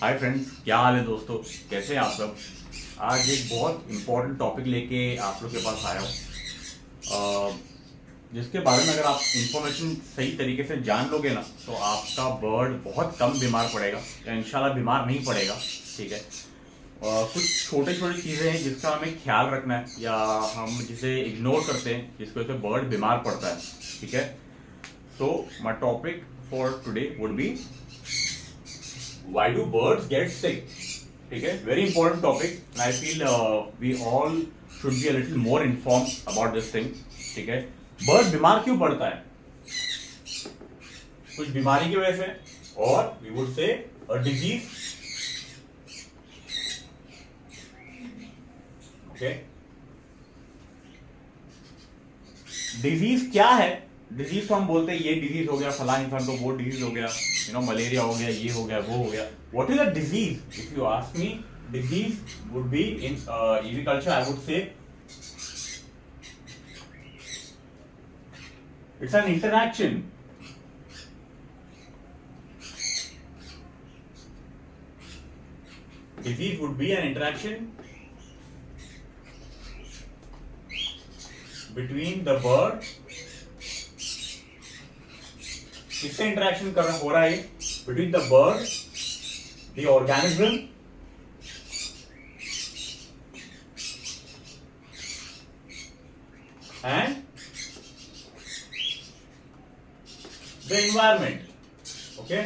Hi friends, क्या हाल है दोस्तों? कैसे हैं आप सब? आज एक बहुत इम्पोर्टेंट टॉपिक लेके आप लोग के पास आया हूँ, जिसके बारे में अगर आप इंफॉर्मेशन सही तरीके से जान लोगे ना तो आपका बर्ड बहुत कम बीमार पड़ेगा या इंशाल्लाह बीमार नहीं पड़ेगा। ठीक है। कुछ छोटे छोटे चीज़ें हैं जिसका हमें ख्याल रखना है या हम जिसे इग्नोर करते हैं जिसकी वजह से बर्ड बीमार पड़ता है। ठीक है। So my topic for today would be why do birds get sick? ठीक है, very important topic and I feel we all should be a little more informed about this thing. ठीक है, बर्ड बीमार क्यों पड़ता है? कुछ बीमारी की वजह से, और we would say a disease. Okay, disease क्या है? डिजीज तो हम बोलते हैं ये डिजीज हो गया, फला इंसान को वो डिजीज हो गया, मलेरिया हो गया, ये हो गया, वो हो गया. What is a disease? If you ask me, disease would be in agriculture I would say it's an interaction. Disease would be an interaction between the bird. किससे इंटरेक्शन कर हो रहा है? Between the bird, the organism and the environment. Okay,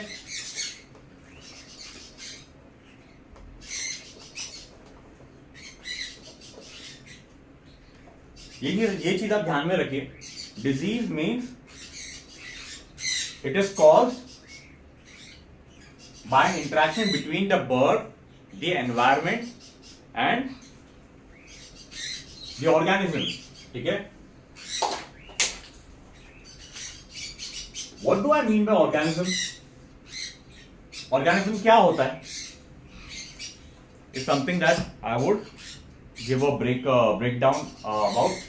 ये चीज आप ध्यान में रखिए. Disease means it is caused by an interaction between the bird, the environment and the organism. ठीक है. What do I mean by organism? Organism क्या होता है? Is something that I would give a breakdown about.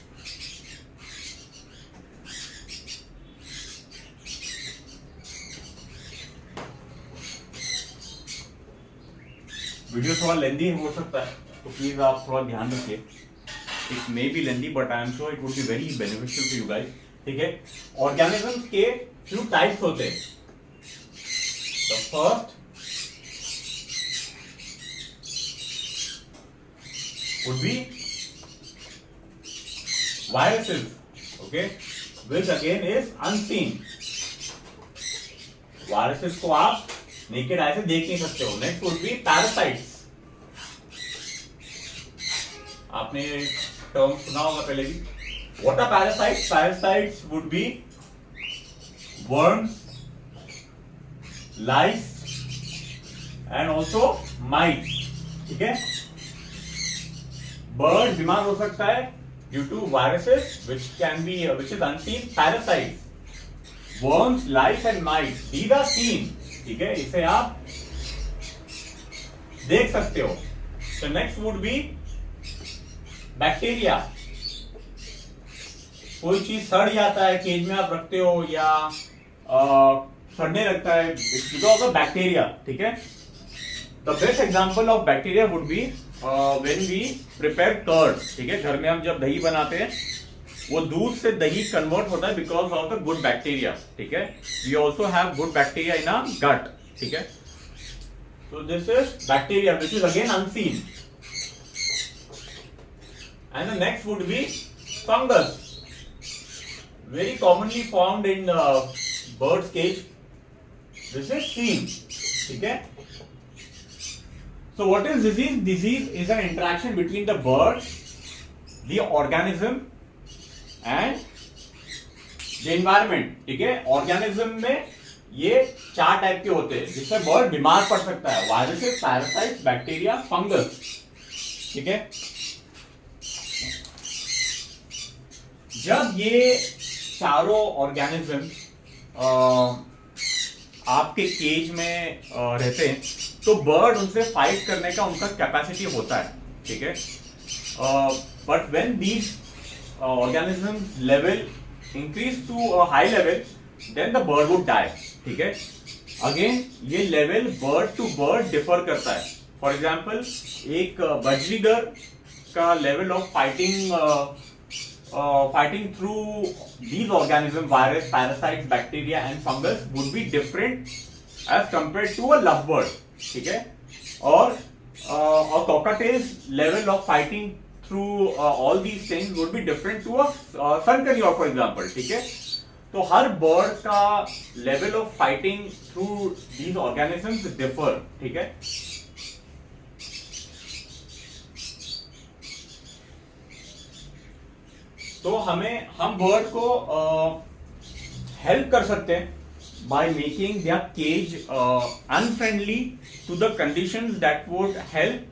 Video थोड़ा लेंदी हो सकता है तो प्लीज आप थोड़ा ध्यान रखिए. It may be lengthy but I am sure it would be very beneficial to you guys. ठीक है. ऑर्गेनिजम्स के फ्यू टाइप्स होते हैं. The first would be viruses. Okay, which again is unseen. Viruses को आप नेकेड आई से देख नहीं सकते हो. Next would be parasites. आपने टर्म सुना होगा पहले भी. What are parasites? Parasites would be worms, lice and also mites. ठीक है. बर्ड बीमार हो सकता है due to viruses which is unseen. Parasites, worms, lice and mites, these are seen. ठीक है, इसे आप देख सकते हो. तो नेक्स्ट वुड बी बैक्टीरिया. कोई चीज सड़ जाता है, केज में आप रखते हो या सड़ने लगता है बिकॉज ऑफ बैक्टीरिया. ठीक है. The best example of bacteria would be when we prepare curd. ठीक है. घर में हम जब दही बनाते हैं वो दूध से दही कन्वर्ट होता है because of the good bacteria. ठीक है. We also have good bacteria in our gut. ठीक है. So this is bacteria which is again unseen. And the next would be fungus, very commonly found in bird's cage. This is seen. Okay. So what is disease? Disease is an interaction between the bird, the organism and the environment. ठीक है. Organism में ये 4 type के होते हैं जिससे bird बीमार पड़ सकता है. Viruses, parasites, bacteria, fungus. ठीक है. जब ये चारों ऑर्गेनिज्म आपके केज में रहते हैं तो बर्ड उनसे फाइट करने का उनका कैपेसिटी होता है. ठीक है. But when these organism level increase to a high level then the bird would die. ठीक है. अगेन ये level bird to bird differ करता है। फॉर एग्जाम्पल एक बजरीगर का level of fighting through these organisms, virus, parasites, bacteria and fungus would be different as compared to a lovebird, ठीक है। और cockatiel's level of fighting through all these things would be different to a sun carnivore, for example, ठीक है। तो हर bird का level of fighting through these organisms differ, ठीक है। तो हम बर्ड को हेल्प कर सकते हैं by making their cage unfriendly to the conditions that would help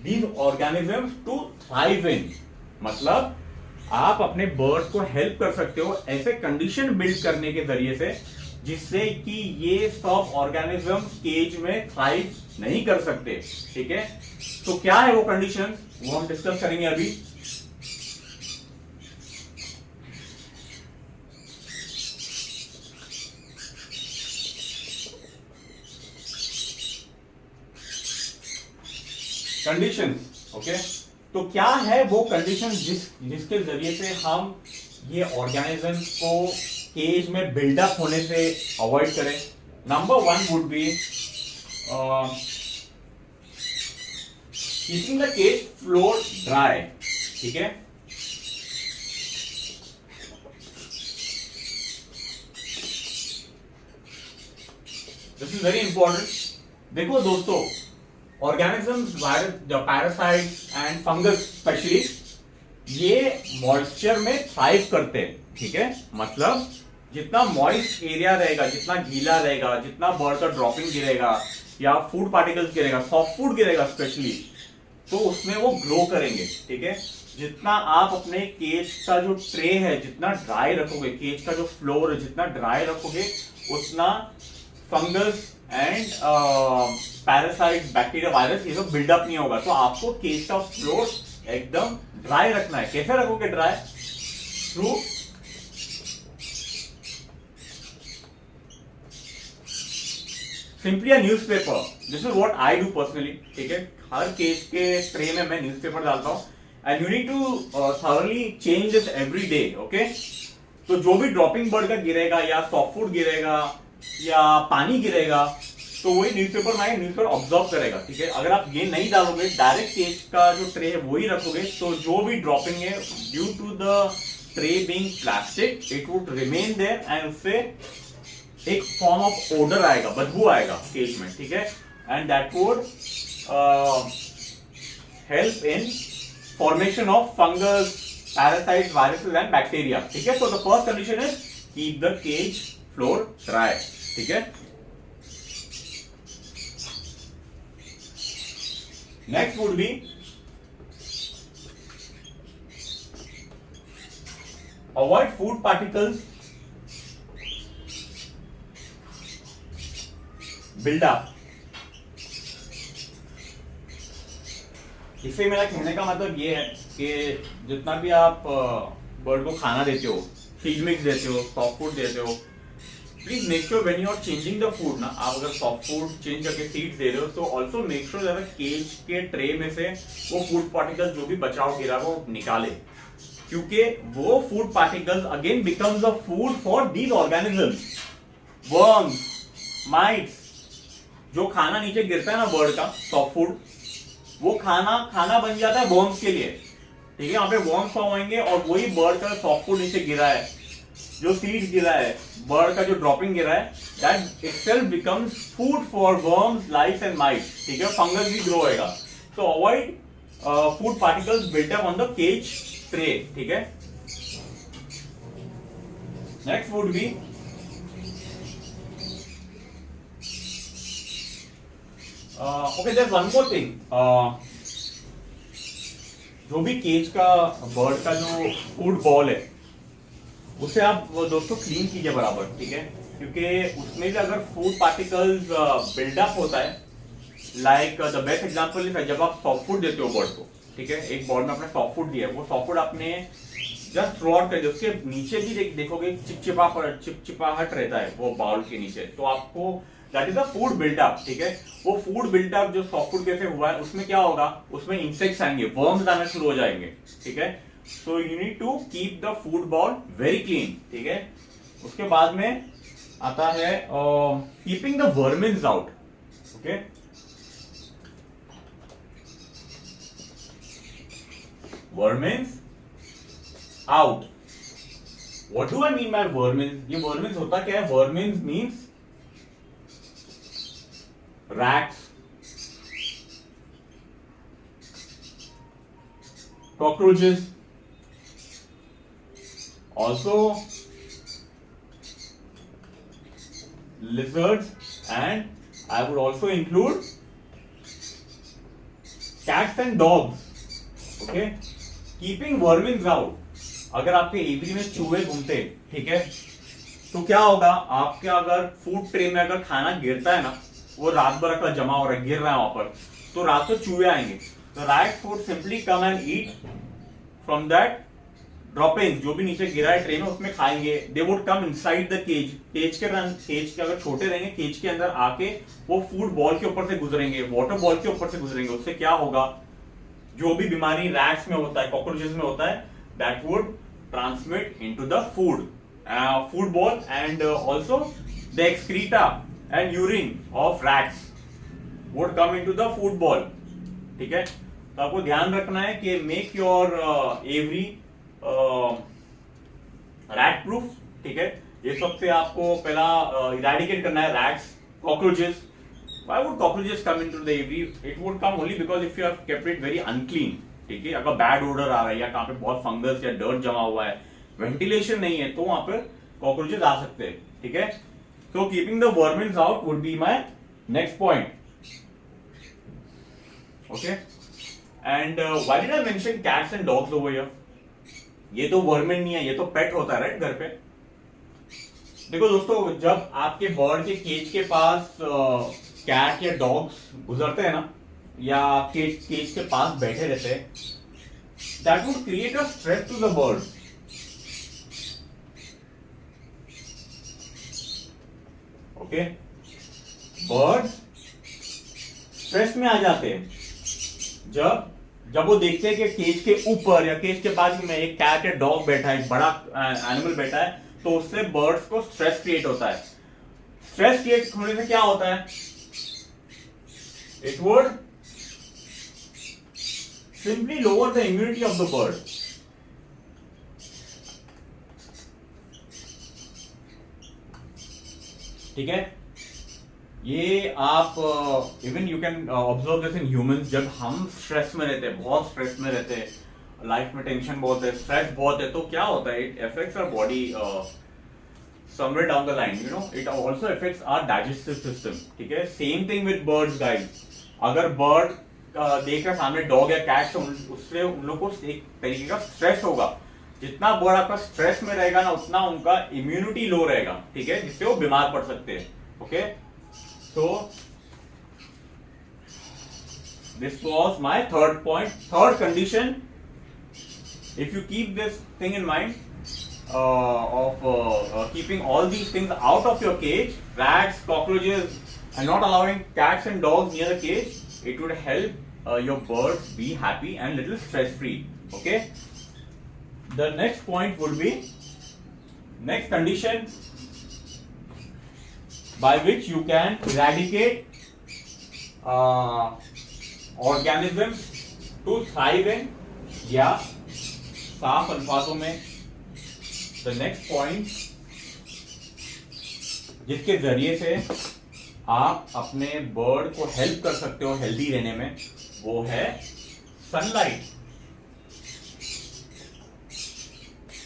these organisms to thrive in. मतलब आप अपने बर्ड को हेल्प कर सकते हो ऐसे कंडीशन बिल्ड करने के जरिए से जिससे कि ये सब ऑर्गेनिज्म केज में थ्राइव नहीं कर सकते, ठीक है। तो क्या है वो कंडीशन, वो हम डिस्कस करेंगे अभी। Conditions, okay. तो क्या है वो कंडीशन जिसके जरिए से हम ये ऑर्गेनिजम्स को केज में बिल्डअप होने से अवॉइड करें। Number 1 would be keeping the cage floor dry, ठीक है। This is very important. देखो दोस्तों, organisms, virus, parasites and fungus specially, ये मॉइस्चर में थ्राइव करते हैं, ठीक है। मतलब जितना मॉइस्ट एरिया रहेगा, जितना गीला रहेगा, जितना बर्ड का ड्रॉपिंग गिरेगा या फूड पार्टिकल्स गिरेगा, सॉफ्ट फूड गिरेगा स्पेशली, तो उसमें वो ग्रो करेंगे, ठीक है। जितना आप अपने केज का जो ट्रे है जितना ड्राई रखोगे, केज का जो फ्लोर है जितना ड्राई रखोगे, उतना fungus and parasite, bacteria, virus ये सब बिल्डअप नहीं होगा। तो आपको केज का फ्लोर एकदम ड्राई रखना है। कैसे रखोगे dry? Through simply a newspaper. This is what I do personally, ठीक है। हर केज के ट्रे में मैं न्यूज़पेपर डालता हूं and you need to thoroughly change this every day, okay. तो जो भी ड्रॉपिंग बर्ड का गिरेगा या सॉफ्ट फूड गिरेगा या पानी गिरेगा, तो वही न्यूज़पेपर ऑब्जर्व करेगा, ठीक है। अगर आप ये नहीं डालोगे, डायरेक्ट केज का जो ट्रे है वही रखोगे, तो जो भी ड्रॉपिंग है due to the tray being plastic, it would remain there and उससे एक फॉर्म ऑफ ओडर आएगा, बदबू आएगा केज में, ठीक है। And that would help in formation of fungus, parasites, viruses and bacteria, ठीक है। तो the first condition is keep the cage floor dry, ठीक है। Next would be avoid food particles buildup. इससे मेरा कहने का मतलब ये है कि जितना भी आप बर्ड को खाना देते हो, फीड मिक्स देते हो, सॉफ्ट फूड देते हो, please make sure when you are changing the food ना, आप अगर सॉफ्ट फूड चेंज करके सीड्स दे रहे हो तो also make sure that cage के ट्रे में से वो फूड पार्टिकल्स जो भी बचाव गिरा वो निकाले, क्योंकि वो food particles again becomes a food for these organisms, worms, mites. जो खाना नीचे गिरता है ना बर्ड का, सॉफ्ट फूड, वो खाना बन जाता है वर्म्स के लिए, ठीक है। यहाँ पे वर्म्स फॉर्म होंगे और वही बर्ड का सॉफ्ट फूड नीचे गिरा है, जो सीड्स गिरा है, बर्ड का जो ड्रॉपिंग गिरा है, that itself becomes food for worms, lice and mites, ठीक है। फंगस भी ग्रो होएगा। तो avoid food particles built up on the cage tray, ठीक है। Next would be okay, there is one more thing. जो भी केज का बर्ड का जो फूड बॉल है उसे आप दोस्तों क्लीन कीजिए बराबर, ठीक है। क्योंकि उसमें भी अगर फूड पार्टिकल्स बिल्डअप होता है, like the best example is जब आप सॉफ्ट फूड देते हो बर्ड को, ठीक है। एक बॉल में आपने सॉफ्ट फूड दिया है, वो सॉफ्ट फूड आपने जस्ट थ्रो आउट कर दिया, उसके नीचे भी देखोगे चिपचिपाहट रहता है वो बाउल के नीचे, तो आपको that is the food buildup, ठीक है। वो फूड बिल्डअप जो सॉफ्ट फूड कैसे हुआ है उसमें क्या होगा, उसमें इंसेक्ट्स आएंगे, वर्म्स आने शुरू हो जाएंगे, ठीक है। So you need to keep the food ball very clean, ठीक है। उसके बाद में आता है keeping the vermins out, okay. Vermins out, what do I mean by vermins? ये वर्मिन्स होता क्या है? Vermins means rats, cockroaches, also lizards, and I would also include cats and dogs, okay. Keeping vermins out, अगर आपके every में चूहे घूमते, ठीक है, तो क्या होगा, आपके अगर फूड ट्रे में अगर खाना गिरता है ना, वो रात भर का जमा हो रहा है, गिर रहा है वहां पर, तो रात को चूहे आएंगे, तो rats would simply come and eat from that droppings, जो भी नीचे गिरा है ट्रे में उसमें खाएंगे। They would come inside the cage, cage के अगर छोटे रहेंगे, केज के अंदर आके वो फूड बॉल के ऊपर से गुजरेंगे, वाटर बॉल के ऊपर से गुजरेंगे। उससे क्या होगा, जो भी बीमारी रैट्स में होता है, कॉकरोचेस में होता है, that would transmit into the food ball, and also the excreta and urine of rats would come into the food ball, ठीक है। तो आपको ध्यान रखना है कि make your every rat proof, ठीक है। ये सबसे आपको पहला इरेडिकेट करना है rats, cockroaches. Why would cockroaches come into the every? It would come only because if you have kept it very unclean, ठीक है। अगर बैड ओडर आ रहा है या कहाँ पे बहुत फंगस या डर्ट जमा हुआ है, वेंटिलेशन नहीं है, तो वहां पर कॉकरोचेस आ सकते हैं, ठीक है। So keeping the vermins out would be my next point. Okay. And why did I mention cats and dogs over here? ये तो vermin नहीं है, ये तो pet होता है, राइट, घर पे। देखो दोस्तों, जब आपके बर्ड के केज के पास कैट या डॉग्स गुजरते हैं ना, या केज के पास बैठे रहते हैं, that would create a stress to the bird. Okay, birds stress में आ जाते हैं जब वो देखते हैं कि केज के ऊपर या केज के पास में एक कैट या डॉग बैठा है, एक बड़ा एनिमल बैठा है, तो उससे बर्ड्स को स्ट्रेस क्रिएट होता है। स्ट्रेस क्रिएट होने से क्या होता है, it would simply lower the immunity of the bird, ठीक है। ये आप even you can observe this in humans, जब हम स्ट्रेस में रहते हैं, बहुत स्ट्रेस में रहते हैं, लाइफ में टेंशन बहुत है, स्ट्रेस बहुत है, तो क्या होता है, it affects our body somewhere down the line, you know, it also affects our digestive system, ठीक है। Same thing with birds guys, अगर बर्ड देख रहे सामने डॉग या कैट, उससे उन लोगों को एक तरीके का स्ट्रेस होगा। जितना बर्ड आपका स्ट्रेस में रहेगा ना, उतना उनका इम्यूनिटी लो रहेगा, ठीक है, जिससे वो बीमार पड़ सकते हैं, okay. So this was my third point, third condition. If you keep this thing in mind of keeping all these things out of your cage, rats, cockroaches, and not allowing cats and dogs near the cage, it would help your birds be happy and little stress free, okay. The next point would be, next condition by which you can eradicate organisms to thrive in, या साफ अल्फाजों में the next point जिसके जरिए से आप अपने bird को help कर सकते हो हेल्दी रहने में, वो है सनलाइट,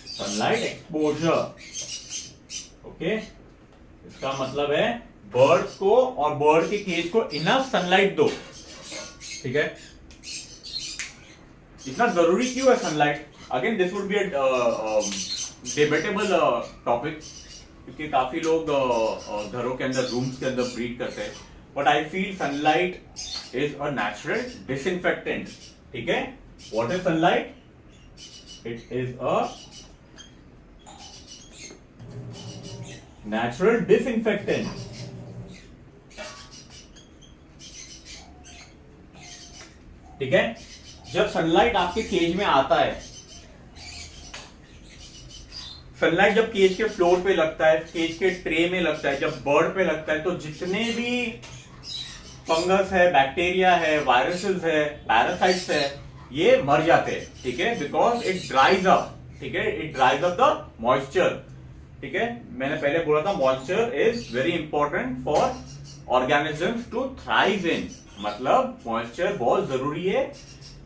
सनलाइट एक्सपोजर, ओके। इसका मतलब है बर्ड्स को और बर्ड के केज को इनफ सनलाइट दो, ठीक है। इतना जरूरी क्यों है sunlight? Again this would be debatable topic, क्योंकि काफी लोग घरों के अंदर, रूम्स के अंदर ब्रीड करते हैं, but I feel sunlight is a natural disinfectant, ठीक है। What is sunlight? It is a natural disinfectant, ठीक है। जब सनलाइट आपके केज में आता है, सनलाइट जब केज के फ्लोर पे लगता है, केज के ट्रे में लगता है, जब बर्ड पे लगता है, तो जितने भी फंगस है, बैक्टीरिया है, वायरसेस है, पैरासाइट्स है, ये मर जाते हैं, ठीक है, बिकॉज इट ड्राइज अप, ठीक है, it dries up the moisture, ठीक है। मैंने पहले बोला था moisture is very important for organisms to thrive in, मतलब मॉइस्चर बहुत जरूरी है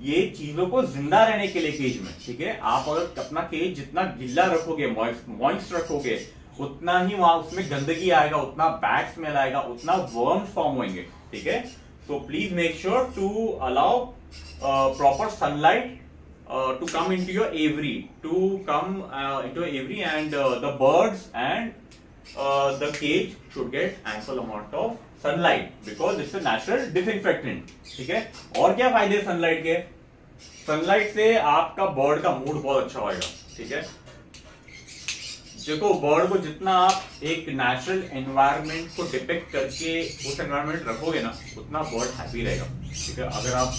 ये चीजों को जिंदा रहने के लिए केज में, ठीक है। आप अगर अपना केज जितना गिल्ला रखोगे, मॉइस्ट रखोगे, उतना ही वहां उसमें गंदगी आएगा, उतना बैड स्मेल आएगा, उतना वर्म्स फॉर्म होंगे, ठीक है। So please make sure to allow proper sunlight to come into your aviary, and the birds and the cage should get ample amount of sunlight because it's a natural disinfectant, ठीक है। और क्या फायदे sunlight के? Sunlight से आपका bird का mood बहुत अच्छा होगा, ठीक है। देखो बर्ड को जितना आप एक नेचुरल एनवायरनमेंट को डिपिक्ट करके उस एनवायरनमेंट रखोगे ना, उतना बर्ड हैप्पी रहेगा, ठीक है। अगर आप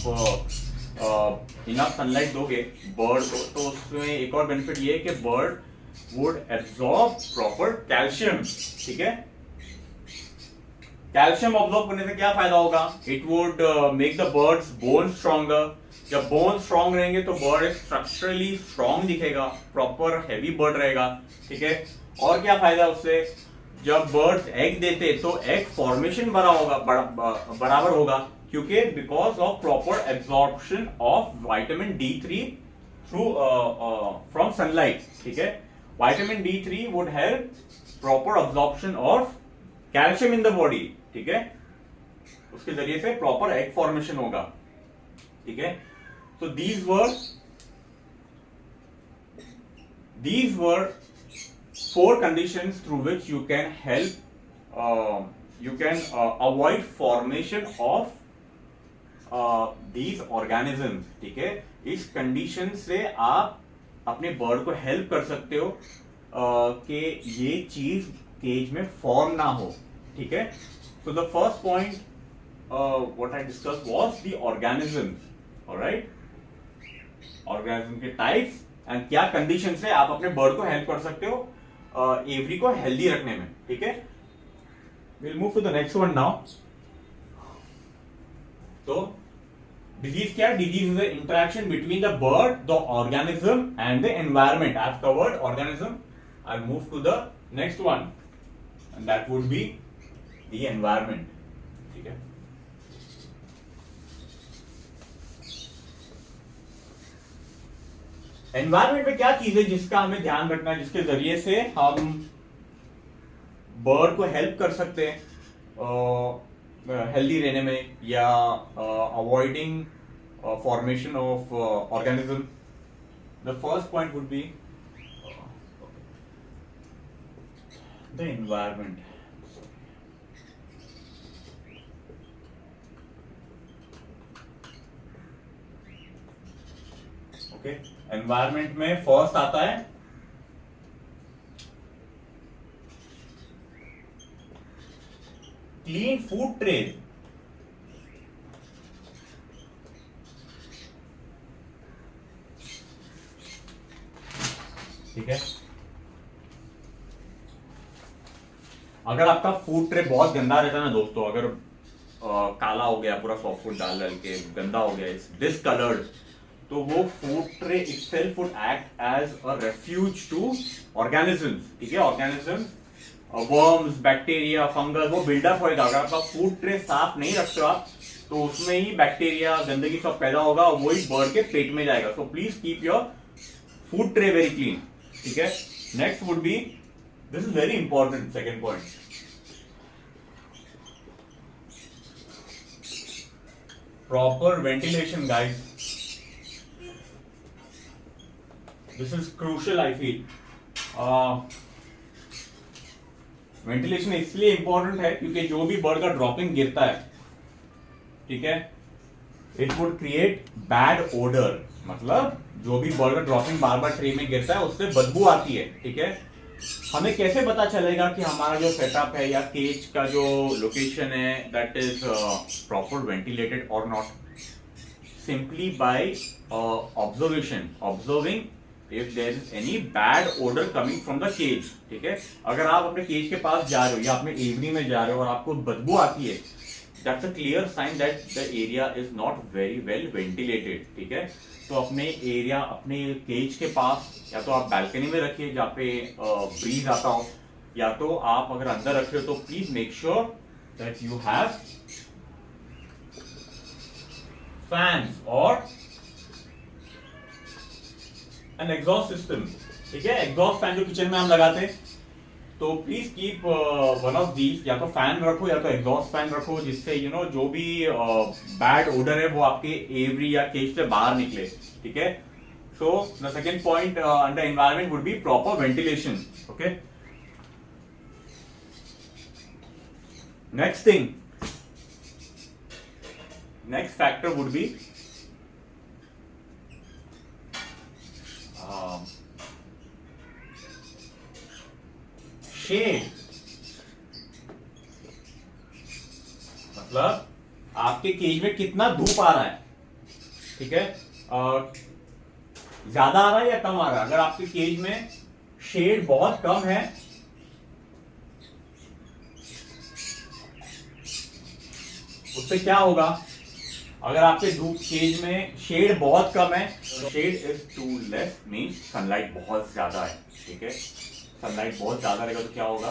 इनफ सनलाइट दोगे बर्ड को, तो उसमें एक और बेनिफिट ये है कि bird would absorb proper calcium, ठीक है। कैल्शियम ऑब्जॉर्ब करने से क्या फायदा होगा? It would make the birds bone stronger. जब बोन स्ट्रॉन्ग रहेंगे तो बर्ड स्ट्रक्चरली स्ट्रॉन्ग दिखेगा, प्रॉपर हैवी बर्ड रहेगा, ठीक है। और क्या फायदा उससे? जब बर्ड्स एग देते तो एग फॉर्मेशन बराबर होगा, क्योंकि because of proper absorption of vitamin D3 through from sunlight, ठीक है। Vitamin D3 would help proper absorption of calcium in the body, ठीक है। उसके जरिए से प्रॉपर एग फॉर्मेशन होगा, ठीक है। So these were 4 conditions through which you can avoid formation of these organisms, ठीक है। इस कंडीशन से आप अपने बर्ड को हेल्प कर सकते हो कि ये चीज केज में फॉर्म ना हो, ठीक है। So the first point what I discussed was the organisms, alright, organism के टाइप्स एंड क्या कंडीशन से आप अपने बर्ड को हेल्प कर सकते हो एवरी को हेल्दी रखने में, ठीक है। Will move to the next one now. तो डिजीज क्या? Disease is the interaction between the bird, the organism and the environment. I have covered organism, I move to the next one and that would be the environment, ठीक है। Environment में क्या चीज है जिसका हमें ध्यान रखना है, जिसके जरिए से हम बर्ड को हेल्प कर सकते हैं हेल्दी रहने में या avoiding formation of organism. The first point would be the environment. Okay, environment में फर्स्ट आता है क्लीन फूड ट्रे, ठीक है। अगर आपका फूड ट्रे बहुत गंदा रहता है ना दोस्तों, अगर काला हो गया, पूरा सॉफ्ट फूड डाल डाल के गंदा हो गया, डिसकलर्ड, तो वो food tray itself would act as a refuge to organisms, ठीक है। ऑर्गेनिजम्स, वर्म्स, बैक्टीरिया, फंगस, वो बिल्डअप होएगा। अगर आपका फूड ट्रे साफ नहीं रखते हो आप, तो उसमें ही बैक्टीरिया, गंदगी सब पैदा होगा और वही बर्ड के पेट में जाएगा। So please keep your food tray very clean, ठीक है। Next would B, this is very important, second point, proper ventilation guys. This is crucial, I feel. Ventilation इसलिए इंपॉर्टेंट है क्योंकि जो भी बर्ड का ड्रॉपिंग गिरता है, ठीक है, it would create bad odour. मतलब जो भी बर्ड का ड्रॉपिंग बार बार ट्रे में गिरता है उससे बदबू आती है, ठीक है। हमें कैसे पता चलेगा कि हमारा जो सेटअप है या केज का जो लोकेशन है दैट इज प्रॉपर वेंटिलेटेड और not? simply by observing if there is any bad odor coming from the cage. ठीक है, अगर आप अपने केज के पास जा रहे हो या अपने एवरी में जा रहे हो और आपको बदबू आती है, that's a clear sign that the area is not very well ventilated. ठीक है, तो अपने एरिया, अपने केज के पास या तो आप बैल्कनी में रखिए जहाँ पे ब्रीज आता हो, या तो आप अगर अंदर रख रहे हो तो please make sure that you have fans और एन एग्जॉस्ट सिस्टम. ठीक है, एग्जॉस्ट फैन जो किचन में हम लगाते हैं, तो please keep one of these, या तो फैन रखो या तो एग्जॉस्ट फैन रखो, जिससे यू नो जो भी बैड ओडर है वो आपके एवरी या केज से बाहर निकले. ठीक है, so the second point under environment would be proper ventilation. Okay, next thing, next factor would be shade. मतलब आपके केज में कितना धूप आ रहा है. ठीक है, ज्यादा आ रहा है या कम आ रहा है. अगर आपके केज में शेड बहुत कम है, उससे क्या होगा. अगर आपके धूप केज में शेड बहुत कम है, shade is too less means sunlight बहुत ज्यादा है. ठीक है, सनलाइट बहुत ज्यादा रहेगा तो क्या होगा,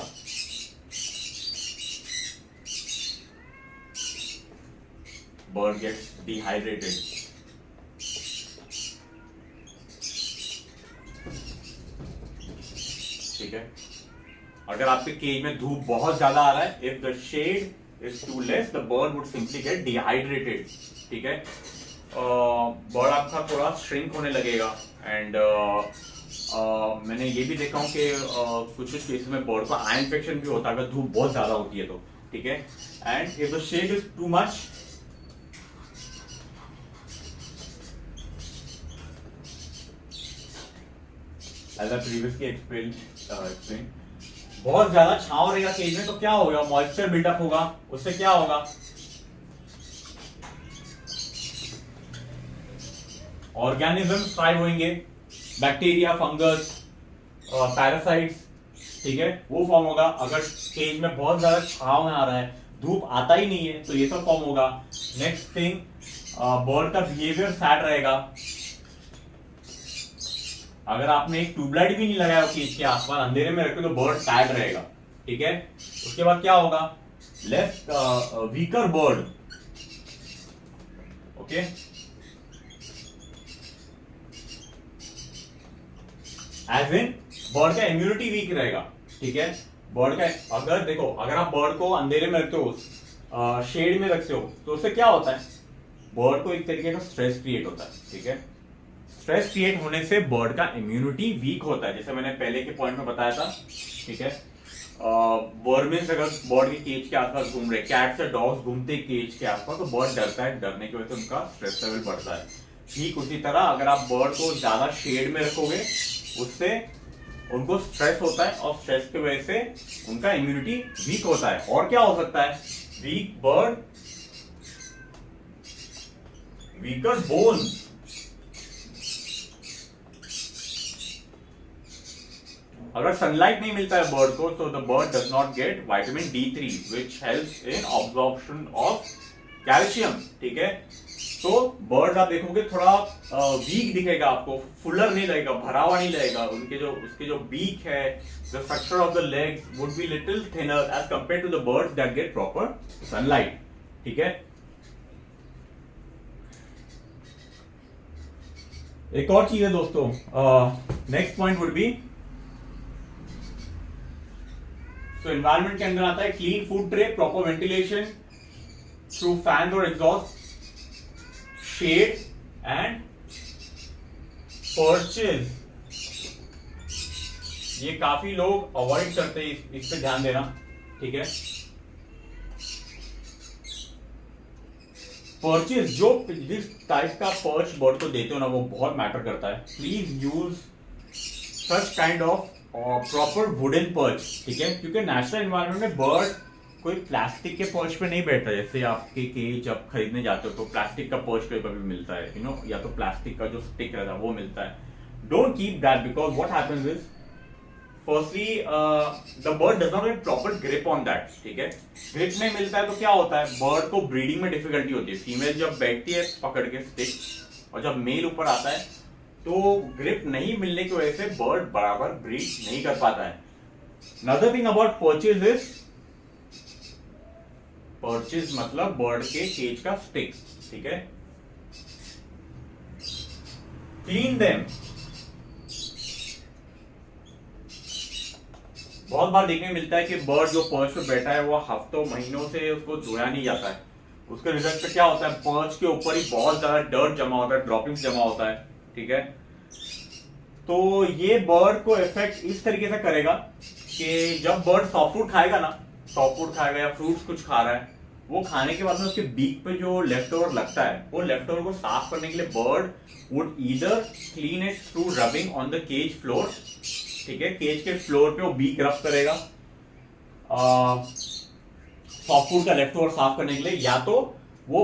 बर्ड गेट्स डिहाइड्रेटेड. ठीक है, अगर आपके केज में धूप बहुत ज्यादा आ रहा है, if the shade is too less the bird would simply get dehydrated. ठीक है, बर्ड आपका थोड़ा श्रिंक होने लगेगा. एंड मैंने ये भी देखा हूं कि कुछ कुछ केसेस में बर्ड को आई इन्फेक्शन भी होता है अगर धूप बहुत ज्यादा होती है तो. ठीक है, and if the shade is too much, as I previously explain, बहुत ज्यादा छांव रहेगा केज में तो क्या होगा, मॉइस्चर बिल्डअप होगा. उससे क्या होगा, ऑर्गेनिज्म थ्राइव होंगे, बैक्टीरिया, फंगस, पैरासाइट्स. ठीक है, वो फॉर्म होगा. अगर केज में बहुत ज्यादा छांव आ रहा है, धूप आता ही नहीं है, तो ये सब फॉर्म होगा. नेक्स्ट थिंग, बर्ड का बिहेवियर सैड रहेगा. अगर आपने एक ट्यूबलाइट भी नहीं लगाया केज के आसपास, अंधेरे में रखे तो बर्ड सैड रहेगा. ठीक है, उसके बाद क्या होगा, less weaker bird. Okay, as in bird का इम्यूनिटी वीक रहेगा. ठीक है, बर्ड का अगर देखो, अगर आप बर्ड को अंधेरे में रखते हो, शेड में रखते हो, तो उससे क्या होता है, बर्ड को एक तरीके का स्ट्रेस क्रिएट होता है. ठीक है, स्ट्रेस क्रिएट होने से बर्ड का इम्यूनिटी वीक होता है, जैसे मैंने पहले के पॉइंट में बताया था. ठीक है, वर्मिन्स अगर बर्ड के केज के आसपास घूम रहे, कैट्स या डॉग्स घूमते केज के आसपास, तो बर्ड डरता है. डरने की वजह से उनका स्ट्रेस लेवल बढ़ता है. ठीक उसी तरह अगर आप बर्ड को ज्यादा शेड में रखोगे, उससे उनको स्ट्रेस होता है और स्ट्रेस की वजह से उनका इम्यूनिटी वीक होता है. और क्या हो सकता है, वीक बर्ड, वीकर बोन. अगर सनलाइट नहीं मिलता है बर्ड को, तो the bird does not gate vitamin D3 which helps in absorption of calcium. ठीक है, तो बर्ड आप देखोगे थोड़ा वीक दिखेगा, आपको फुलर नहीं लगेगा, भरा हुआ नहीं लगेगा. उसके जो बीक है, the structure of the legs would be little thinner as compare to the birds that get proper sunlight. ठीक है, एक और चीज है दोस्तों, नेक्स्ट पॉइंट वुड बी, तो एनवायरमेंट के अंदर आता है clean food tray, proper ventilation through fan और एग्जॉस्ट, शेड एंड पर्चेज. ये काफी लोग अवॉइड करते हैं, इस पे ध्यान देना. ठीक है, पर्चेज, जो जिस टाइप का पर्च बर्ड को देते हो ना, वो बहुत मैटर करता है. Please use such kind of proper wooden perch. ठीक है, क्योंकि नेचुरल एनवायरनमेंट में बर्ड कोई प्लास्टिक के पर्च पे नहीं बैठता। जैसे आपके केज आप खरीदने जाते हो तो प्लास्टिक का पर्च कभी कभी मिलता है, यू नो, या तो प्लास्टिक का जो स्टिक रहता है वो मिलता है। Don't keep that, because what happens is, firstly the bird does not get proper grip on that, ठीक है। ग्रिप नहीं मिलता है तो क्या होता है, बर्ड को ब्रीडिंग में डिफिकल्टी होती है। फीमेल जब बैठती है पकड़ के स्टिक और जब मेल ऊपर आता है तो ग्रिप नहीं मिलने की वजह से बर्ड बराबर ब्रीड नहीं कर पाता है। Another thing about perches is, perches मतलब बर्ड के केज का स्टिक, ठीक है। Clean them. बहुत बार देखने मिलता है कि बर्ड जो पर्च पे बैठा है वो हफ्तों महीनों से उसको धोया नहीं जाता है। उसके रिजल्ट पे क्या होता है, पर्च के ऊपर ही बहुत ज्यादा डर्ट जमा होता है, ड्रॉपिंग्स जमा होता है, ठीक है। तो ये बर्ड को इफेक्ट इस तरीके से करेगा कि जब बर्ड सॉफ्ट फूड खाएगा ना, सॉफ्ट फूड खाएगा या फ्रूट्स कुछ खा रहा है, वो खाने के बाद में उसके बीक पे जो लेफ्ट ओवर लगता है, वो लेफ्ट ओवर को साफ करने के लिए bird would either clean it through rubbing on the cage floor, ठीक है। केज के फ्लोर पे वो बीक रब करेगा सॉफ्ट फूड का लेफ्ट ओवर साफ करने के लिए, या तो वो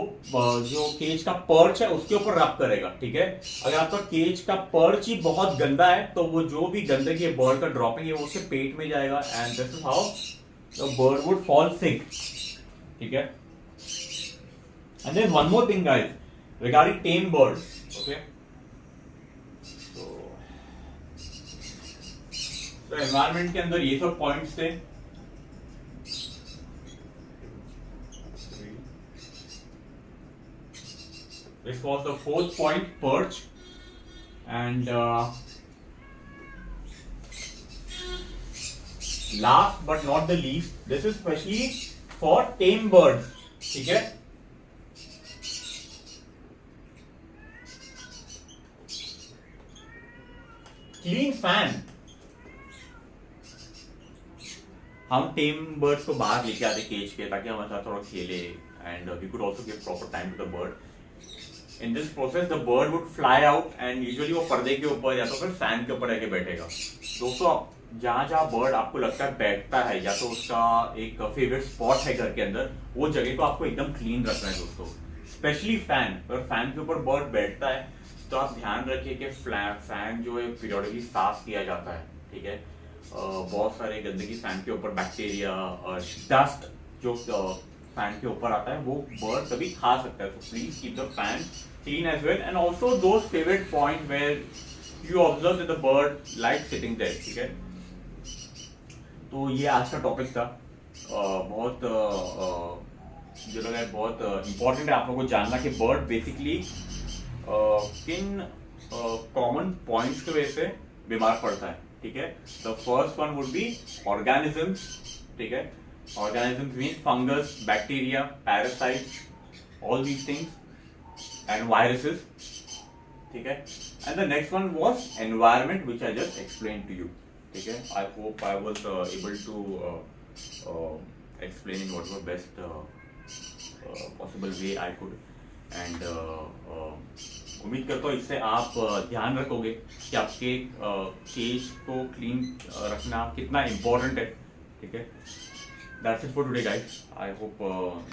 जो केज का पर्च है उसके ऊपर रब करेगा, ठीक है। अगर आपका केज का पर्च ही बहुत गंदा है तो वो जो भी गंदगी है, बर्ड का ड्रॉपिंग है, वो उसके पेट में जाएगा, and this is how the bird would fall sick, ठीक है। And there is one more thing guys regarding tame birds, okay. तो एनवायरनमेंट के अंदर ये सब पॉइंट्स थे। This was the fourth point, perch, and last but not the least, this is especially for tame birds, ठीक है। Clean fan। हम टेम birds को बाहर लेके आते केज के ताकि हमारे साथ थोड़ा खेले, and we could also give proper time to the bird. In this process the bird would fly out and usually वो पर्दे के ऊपर या तो फिर फैन के ऊपर आके बैठेगा। दोस्तों जहाँ जहाँ बर्ड आपको लगता है बैठता है या तो उसका एक फेवरेट स्पॉट है घर के अंदर, वो जगह को आपको एकदम क्लीन रखना है दोस्तों। स्पेशली फैन, अगर फैन के ऊपर बर्ड बैठता है तो आप ध्यान रखिए कि फैन जो है पीरियडिकली साफ किया जाता है, ठीक है। बहुत सारे गंदगी फैन के ऊपर, बैक्टीरिया और डस्ट जो फैन के ऊपर आता है वो बर्ड कभी खा सकता है। तो please keep the fan clean as well, and also those favorite point where you observe that the bird likes sitting there, ठीक है। तो ये आज का टॉपिक था। बहुत जो लगा है बहुत इम्पोर्टेंट है आप लोगों को जानना कि बर्ड बेसिकली किन कॉमन पॉइंट्स की वजह से बीमार पड़ता है, ठीक है। The first one would be organisms, ठीक है। Organisms mean fungus, bacteria, parasites, all these things and viruses, ठीक है। And the next one was environment, which I just explained to you, ठीक है। I hope I was able to explain in what was best possible way I could, and उम्मीद करता हूँ इससे आप ध्यान रखोगे कि आपके केज को क्लीन रखना कितना इम्पोर्टेंट है, ठीक है। That's it for today, guys. I hope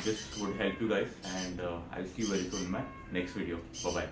this would help you guys, and I'll see you very soon in my next video. Bye bye.